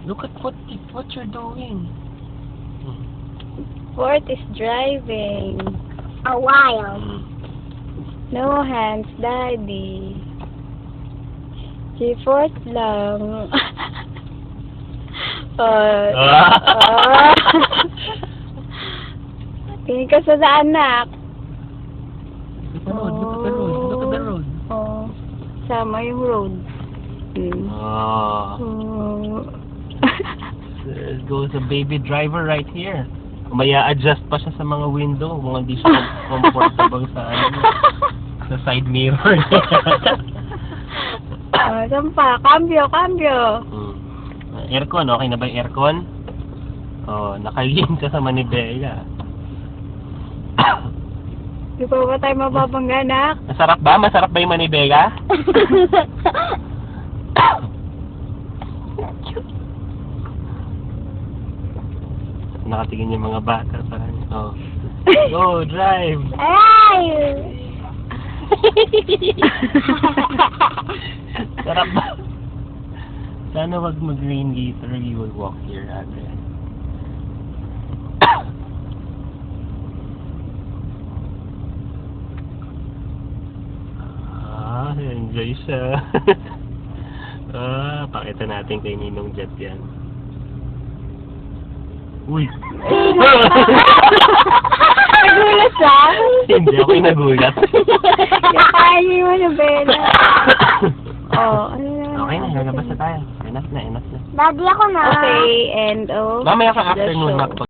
Look at what you're doing. Fourth is driving. A while. No hands, daddy. Si fourth lang. Tingin ka sa anak. Look at the road, look at the road, look at the road. Oh, sama yung road. There goes a baby driver right here. Maya adjust pa siya sa mga window, mga hindi siya comfortable sa sa side mirror. Saan pa? Cambio. Aircon, okay na ba yung aircon? Oh, nakalink ka sa manibela. Di pa ba tayo mababangga, anak? Masarap ba? Masarap ba yung manibela? Nakatingin yung mga bata sa kanya. Oh. Go, drive! Ay! Sarap ba? Sana wag mag-rain later. You will walk here, ate. Enjoy siya. Pakita natin kay Ninong Jet yan. Uy! Nagulat siya? Hindi ako yung nagulat. Yung kaya niyo yung manibela. Ano na? Okay na, lalabas na tayo. Enough na. Daddy, ako na. Okay, and Mamaya ka afternoon, Mac.